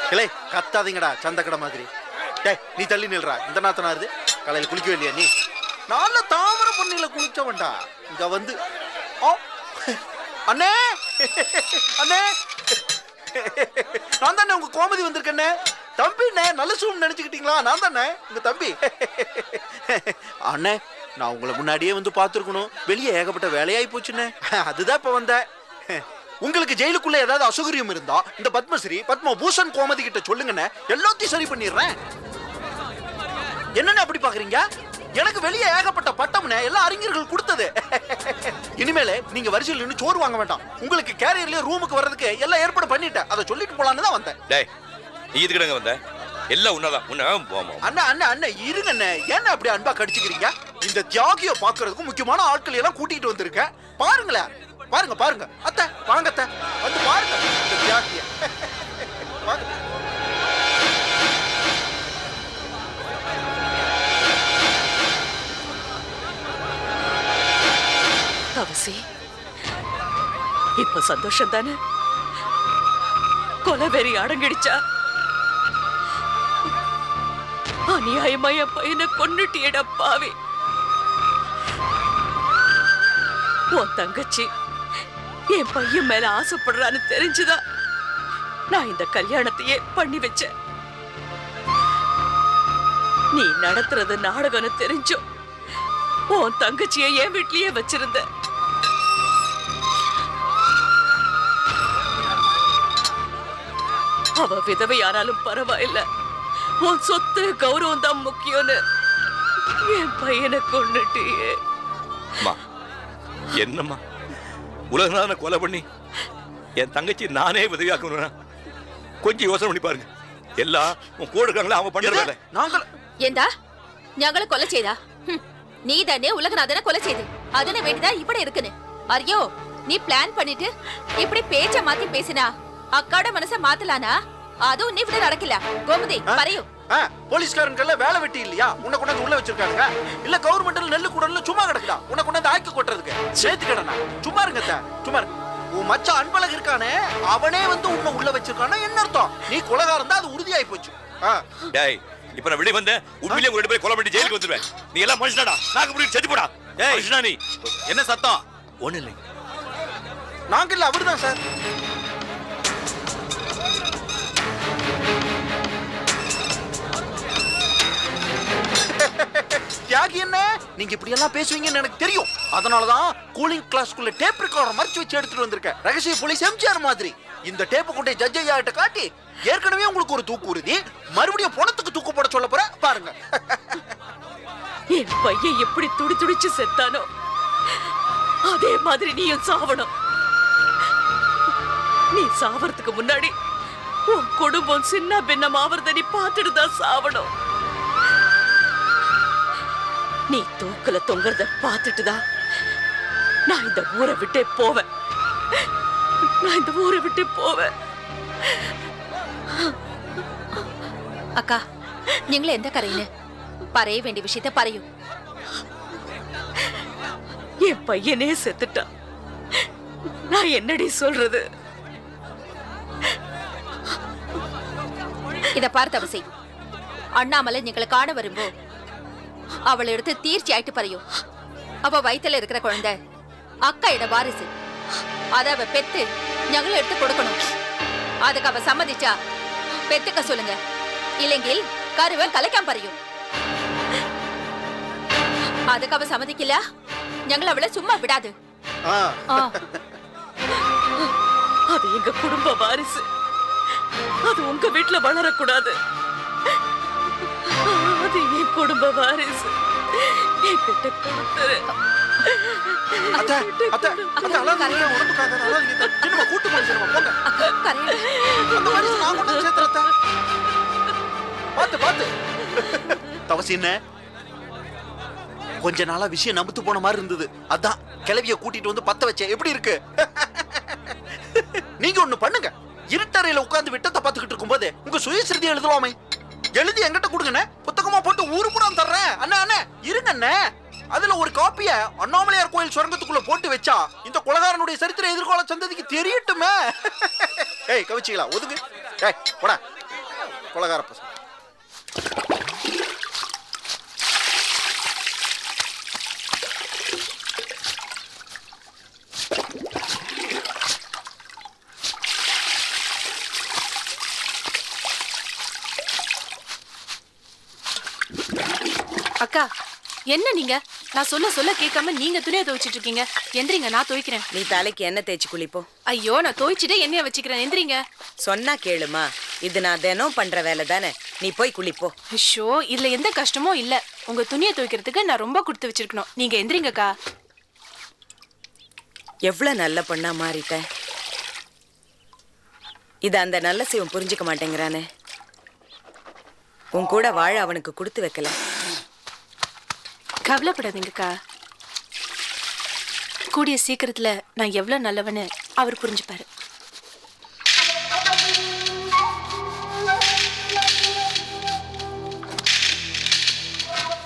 கிளை கத்தாதீங்கடா சந்தக்கடை மாதிரி. டேய் நீ தள்ளி நில்றா. இந்த நாத்தனாருது காலையில் குளிக்கவே இல்லையா நீ? நல்ல தாமரை பொண்ணில குளிச்சவன்டா. இங்க வந்து ஓ அண்ணே அண்ணே, நான் தானே உங்க கோமதி வந்திருக்கேன்னே. தம்பிண்ணே, நல்ல சூம் நினைச்சுக்கிட்டீங்களா? நான் தானே உங்க தம்பி. அண்ணே, நான் உங்களை முன்னாடியே வந்து பார்த்துருக்கணும். வெளியே ஏகப்பட்ட வேலையாகி போச்சுண்ணே. அதுதான் இப்போ வந்தேன். உங்களுக்கு ஜெயிலுக்குள்ள ஏதாவது அசௌகரியம் இருந்தா இந்த பத்மஸ்ரீ பத்மபூஷன் கோமதி கிட்ட சொல்லுங்கண்ணே, எல்லாத்தையும் சரி பண்ணிடுறேன். என்னன்னு அப்படி பாக்குறீங்க? எனக்கு வெளியே ஏகப்பட்ட பட்டம்னே, எல்லா அறிஞர்கள் கொடுத்தது. இனிமேல நீங்க வரிசையில் நின்று சோறு வாங்க வேண்டாம். உங்களுக்கு கேரியர்லயே ரூமுக்கு வர்றதுக்கு எல்லாம் ஏற்பாடு பண்ணிட்டேன். அதை சொல்லிட்டு போலான்னு தான் வந்தேன். டேய் நீ இதுக்கிடங்க வந்த எல்லாம் உன்னதான். அண்ணா அண்ணா அண்ணா இருங்கண்ணே, ஏன்னா அப்படி அன்பா கடிச்சுக்கிறீங்க? இந்த தியாகியை பாக்குறதுக்கு முக்கியமான ஆட்கள் எல்லாம் கூட்டிட்டு வந்திருக்கேன். பாருங்களேன், பாருங்க பாருங்க. அத்தை வாங்க அத்தை, வந்து பாருங்க இந்த தியாகிய. வாங்க. அவசி, இப்ப சந்தோஷம் தானே? கொலவெறி அடங்கிடுச்சா? அநியாயமா என் பையனை கொன்னுட்டியடா பாவி. உன் தங்கச்சி என் பையன் மேல ஆசைப்படுறான்னு தெரிஞ்சுதான் நான் இந்த கல்யாணத்தையே பண்ணி வச்சேன். நீ நடத்துறது நாடகம்னு தெரிஞ்சும் உன் தங்கச்சியை என் வீட்லயே வச்சிருந்த. அவ விதவையானாலும் பரவாயில்ல, உன் சொத்து கௌரவம் தான் முக்கியம்னு என் பையனை கொன்னுட்டியே. என்னம்மா உலகநாதனை கொலை பண்ணி என் தங்கச்சி நானே உதவியாக்கணும். கொஞ்சம் யோசனை பண்ணி பாருங்க. எல்லாம் உன் கூட இருக்காங்களா அவங்க பண்றத. ஏண்டா ഞങ്ങളെ കൊല ചെയ്താ? നീ തന്നെ ഉലകനാഥനെ കൊല ചെയ്ത് അതിനെ വേണ്ടിതാ ഇവിടെ இருக்குன்னு അറിയോ? நீ பிளான் பண்ணிட்டு இப்படி பேச்ச மாத்தி பேசினா அக்காட மனச மாத்தலானா? அதுவும் நீ இப்படி நடக்கல. கோமதி பரையோ போலீஸ்காரங்க வேலை வெட்டி இல்லையா? உன்னை கொண்டாந்து உள்ள வச்சிருக்காங்க. இல்ல கவர்மெண்ட்ல நெல்லு கூடல சும்மா கிடக்குதா? உன்னை கொண்டாந்து ஆக்கி கொட்டுறதுக்கு சேர்த்து கடனா? சும்மா இருங்க சும்மா. உன் மச்சான் அன்பழகு இருக்கானே, அவனே வந்து உன்னை உள்ள வச்சிருக்கானா என்ன அர்த்தம்? நீ கொலைகாரன் தான், அது உறுதியாயி போச்சு. டேய் இப்ப நான் வெளிய வந்தேன், உண்மையிலேயே உங்க ரெண்டு பேரும் கொலை பண்ணி ஜெயிலுக்கு வந்துருவேன். நீ எல்லாம் மனுஷனாடா, நாக்கு புடி செத்து போடா. ஏய் மனுஷனா நீ? என்ன சத்தம்? ஒண்ணு இல்லை. நாங்க இல்ல, அவர்தான் சார். தியாகி என்ன, நீங்க இப்படி எல்லாம் பேசுவீங்கன்னு எனக்கு தெரியும். அதனாலதான் கூலிங் கிளாஸ்க்குள்ள டேப் ரெக்கார்டர் மறைச்சு வச்சு எடுத்துட்டு வந்திருக்கேன். ரகசிய போலீஸ் எம்ஜிஆர் மாதிரி. இந்த டேப்பு கொண்டே ஜட்ஜ் ஐயா கிட்ட காட்டி ஏற்கனவே உங்களுக்கு ஒரு தூக்கு உறுதி, மறுபடியும் பணத்துக்கு தூக்கு போட சொல்ல போற பாருங்க. என் பையன் எப்படி துடி துடிச்சு செத்தானோ அதே மாதிரி நீயும் சாவணும். நீ சாவறதுக்கு முன்னாடி உன் குடும்பம் சின்ன பின்னம் ஆவறத நீ பார்த்துட்டு தான் சாவணும். நீ தூக்குல தொங்குறத பார்த்துட்டு தான் நான் இந்த ஊரை விட்டே போவேன். நான் இந்த ஊரை விட்டே போவேன். அக்கா, நீங்கள எந்த கரையில பறைய வேண்டிய விஷயத்த பறையும். என் பையனே செத்துட்டான், நான் என்னடி சொல்றது? இத பார்த்து அவசி, அண்ணாமலை நீங்களை காண வரும்போ அவளை எடுத்து தீர்ச்சி ஆயிட்டு பறையும். அவ வயித்துல இருக்கிற குழந்தை அக்கா இட வாரிசு. அத அவ பெத்து ഞങ്ങൾ எடுத்து கொடுக்கணும். அதுக்கு அவ சம்மதிச்சா பெத்துக்க சொல்லுங்க, இல்லைங்கில் கருவை கலைக்காம பறையும். அதுக்கு அவ சம்மதிக்கல, ഞങ്ങൾ அவளை சும்மா விடாது. அது எங்க குடும்ப வாரிசு, அது உங்க வீட்டுல வளரக்கூடாது. அது என் குடும்ப வாரிசு. என்கிட்ட கொடுத்துரு. கொஞ்ச நாளா விஷயம் நம்புத்து போன மாதிரி இருந்தது. அதான் கிளவிய கூட்டிட்டு வந்து பத்த வச்ச. எப்படி இருக்கு? நீங்க ஒண்ணு பண்ணுங்க, இருட்ட குளியறையில உட்கார்ந்து விட்டத்தை பார்த்துக்கிட்டு இருக்கும்போது உங்க சுயசரிதை எழுதலாமே. எழுதி என்கிட்ட கொடுங்கண்ணே, புத்தகமா போட்டு ஊரு கூட தர்றேன். அண்ணா அண்ணே இருங்க அண்ணே, அதுல ஒரு காப்பிய அண்ணாமலையார் கோயில் சுரங்கத்துக்குள்ள போட்டு வச்சா இந்த கொலகாரனுடைய சரித்திர எதிர்கால சந்ததிக்கு தெரியட்டுமே. ஏய் கவிச்சிங்களா ஒதுங்க. ஏய் போடா கொலகார பசங்க. அக்கா என்ன நீங்க நான் சொல்ல கேட்காம நீங்க துணியை துவைச்சிட்டு இருக்கீங்க. எந்திரிங்க, நான் துவைக்கிறேன். நீ தலைக்கு எண்ணெய் தேய்ச்சி குளிப்போ. ஐயோ, நான் துவைச்சிட்டே எண்ணெயை வச்சுக்கிறேன். எந்திரிங்க. சொன்னா கேளுமா, இது நான் தினம் பண்ற வேலை தானே, நீ போய் குளிப்போ. ஐயோ, இதுல எந்த கஷ்டமும் இல்ல. உங்க துணியை துவைக்கிறதுக்கு நான் ரொம்ப கொடுத்து வச்சிருக்கணும். நீங்க எந்திரிங்கக்கா. எவ்வளவு நல்ல பொண்ணா மாறிட்டேன். இது அந்த நல்ல சிவம் புரிஞ்சுக்க மாட்டேங்கிறானே. உன் கூட வாழ அவனுக்கு கொடுத்து வைக்கல. கவலைப்படாதீங்கக்கா, கூடிய சீக்கிரத்துல நான் எவ்வளவு நல்லவன்னு அவர் புரிஞ்சுப்பாரு.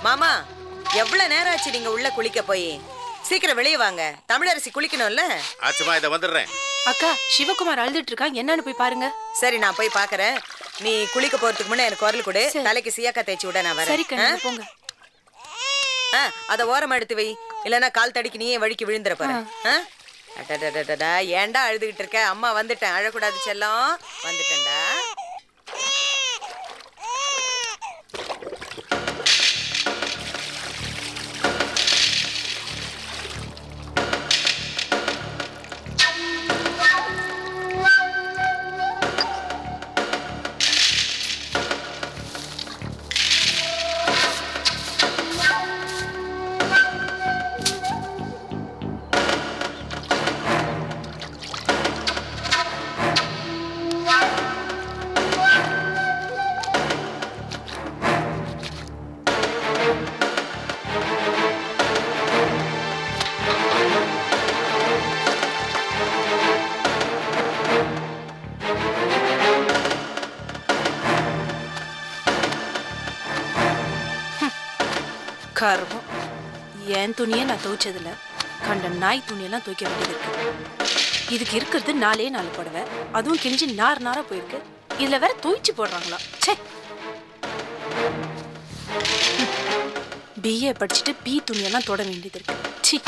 மாமா, எவ்வளவு நேரம் ஆச்சு நீங்க உள்ள குளிக்க போய்? சீக்கிரம் வெளியே வாங்க, தமிழரசி குளிக்கணும்ல. ஆச்சுமா, இதை வந்துடுறேன். அக்கா, சிவகுமார் அழுதுட்டு இருக்கான், என்னன்னு போய் பாருங்க. சரி, நான் போய் பாக்குறேன். நீ குளிக்க போறதுக்கு முன்ன எனக்கு குரல் கொடு, தலைக்கு சீயாக்கா தேய்ச்சி விட நான் வரேன். சரி கண்ணு, போங்க. அத ஓரமா எடுத்து வை, இல்லன்னா கால் தடிக்கு நீயே வழிக்கு விழுந்துற பாரு. ஏன்டா அழுதுகிட்டு இருக்க? அம்மா வந்துட்டேன், அழக்கூடாது செல்லம், வந்துட்டேன்டா. கர்வம். என் துணியை நான் துவைச்சதில்ல, கண்ட நாய் துணியெல்லாம் துவைக்க வேண்டியது இருக்கு. இதுக்கு இருக்கிறது 4 புடவை, அதுவும் கிழிஞ்சு நாரா போயிருக்கு. இதுல வேற துவைச்சு போடுறாங்களா? சே, பிஏ படிச்சுட்டு பி துணியெல்லாம் தொட வேண்டியது இருக்கு. சி,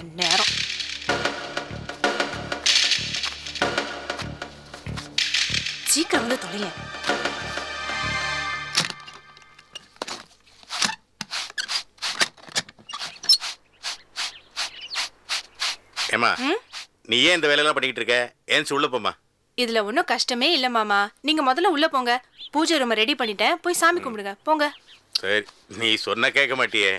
என் நேரம். சீக்கிரம் வந்து தொலைங்க. ஏமா, நீ ஏன் இந்த வேலையெல்லாம் பண்ணிக்கிட்டு இருக்க? ஏன் உள்ள போமா. இதுல ஒன்றும் கஷ்டமே இல்லை மாமா. நீங்க முதல்ல உள்ள போங்க. பூஜை ரூம் ரெடி பண்ணிட்டேன், போய் சாமி கும்பிடுங்க, போங்க. சரி, நீ சொன்ன கேட்க மாட்டியே.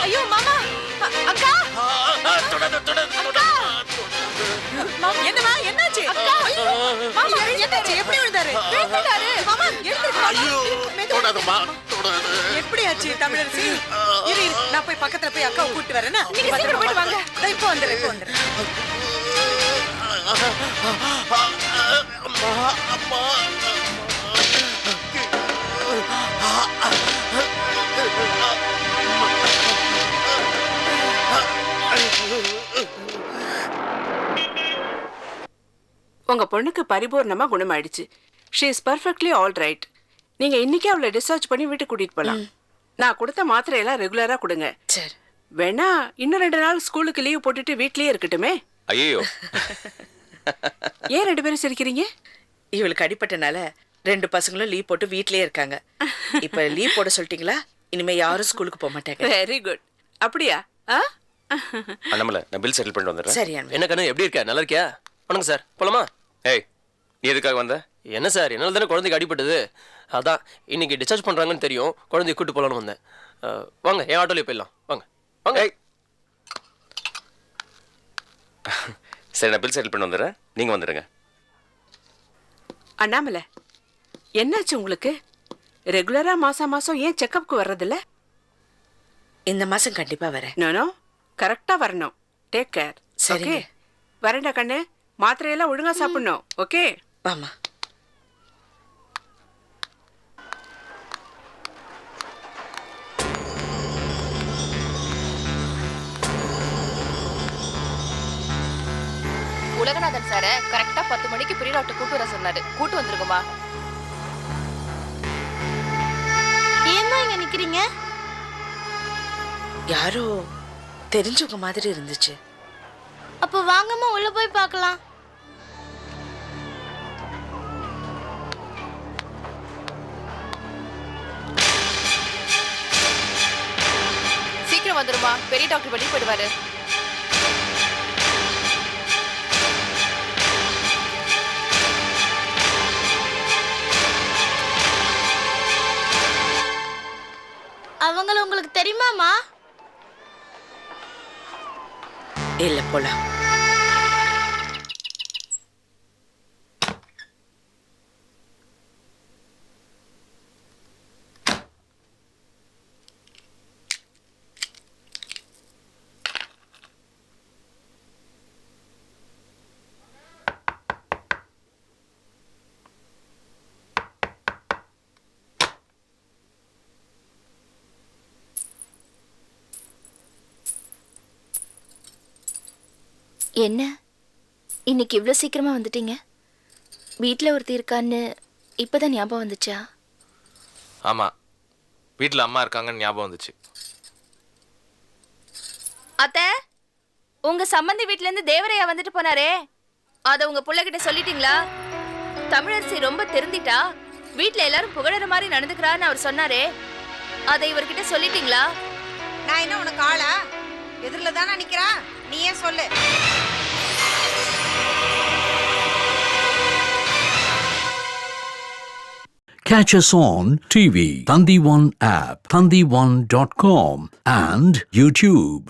ஐயோ மாமா, அக்கா, என்னமா, என்னாச்சு? மாமா, என்னாச்சு? எப்படி விழுந்தாரு? மாமா, தொடாதம்மா, தொடாத. எப்படி ஆச்சு தமிழரசி? இரு, நான் போய் பக்கத்துல போய் அக்காவை கூட்டி வரேன்னா. நீங்க சீக்கிரம் போயிட்டு வாங்க. இப்போ வந்துடுறேன். உங்க பொண்ணுக்கு பரிபூர்ணமா குணமாயிடுச்சு. She is perfectly all right. நீங்க இன்னைக்கே அவளை டிஸ்சார்ஜ் பண்ணி வீட்டுக்கு கூட்டிட்டு போலாம். நான் கொடுத்த மாத்திரையெல்லாம் ரெகுலரா கொடுங்க. சரி. வேணா இன்னும் 2 நாள் ஸ்கூலுக்கு லீவ் போட்டுட்டு வீட்லயே இருக்கட்டுமே. ஐயோ, ஏன் 2 பேரும் சிரிக்கிறீங்க? இவளுக்கு அடிப்பட்டனால 2 பசங்களும் லீவ் போட்டு வீட்லயே இருக்காங்க. இப்ப லீவ் போட சொல்லிட்டீங்களா? இனிமே யாரும் ஸ்கூலுக்கு போக மாட்டாங்க. Very good. அப்படியா? அண்ணாமலை, நான் பில் செட்டில் பண்ணிட்டு வந்துடுறேன். சரி. என்ன கண்ணு, எப்படி இருக்க? நல்லா இருக்கியா? வணக்கம் சார், போலாமா? ஏய், நீ எதுக்காக வந்த? என்ன சார், என்னால் தானே குழந்தைக்கு அடிப்பட்டது. அதான் இன்னைக்கு டிஸ்சார்ஜ் பண்ணுறாங்கன்னு தெரியும், குழந்தைய கூட்டு போகலான்னு வந்தேன். வாங்க, என் ஆட்டோலேயே போயிடலாம். வாங்க வாங்க. சரி, நான் பில் செட்டில் பண்ணி வந்துடுறேன், நீங்கள் வந்துடுங்க. அண்ணாமலை, என்னாச்சு உங்களுக்கு? ரெகுலரா மாசம் ஏன் செக்கப்க்கு வர்றதில்ல? இந்த மாசம் கண்டிப்பா வரேன். நானோ கரெக்டா வரணும். Take care. சரி. வரேன்டா கண்ணு. மாத்திரையெல்லாம் ஒழுங்கா சாப்பிடணும். ஓகே வாமா. உலகநாதன் சார கரெக்டா 10 மணிக்கு ப்ரீ டாக்டர் கூட்டு வர சொன்னாரு. கூட்டு வந்துருக்குமா? ஏம்மா இங்க நிக்கிறீங்க? யாரோ தெரிஞ்சவங்க மாதிரி இருந்துச்சு. அப்ப வாங்கம்மா உள்ள போய் பார்க்கலாம். சீக்கிரம் வந்துருமா, பெரிய டாக்டர் வெளியே போயிடுவாரு. அவங்கள உங்களுக்கு தெரியுமாமா? இல்ல போலாம். என்ன இன்னைக்கு இவ்வளோ சீக்கிரமா வந்துட்டீங்க? வீட்டில் ஒருத்தி இருக்கான்னு இப்போதான் ஞாபகம் வந்துச்சா? ஆமாம், வீட்டில் அம்மா இருக்காங்கன்னு ஞாபகம் வந்துச்சு. அத்தை, உங்க சம்பந்தி வீட்டிலேருந்து தேவரையா வந்துட்டு போனாரே, அதை உங்க பிள்ளைகிட்ட சொல்லிட்டீங்களா? தமிழரசி ரொம்ப திருந்திட்டா, வீட்டில் எல்லாரும் புகழற மாதிரி நடந்துக்கிறான்னு அவர் சொன்னாரே, அதை இவர்கிட்ட சொல்லிட்டீங்களா? நான் என்ன உனக்கு ஆளா? எதிரில் தானே நிற்கிறா, நீயே சொல்லு. Catch us on TV, Thandivan app, thandivan.com and YouTube.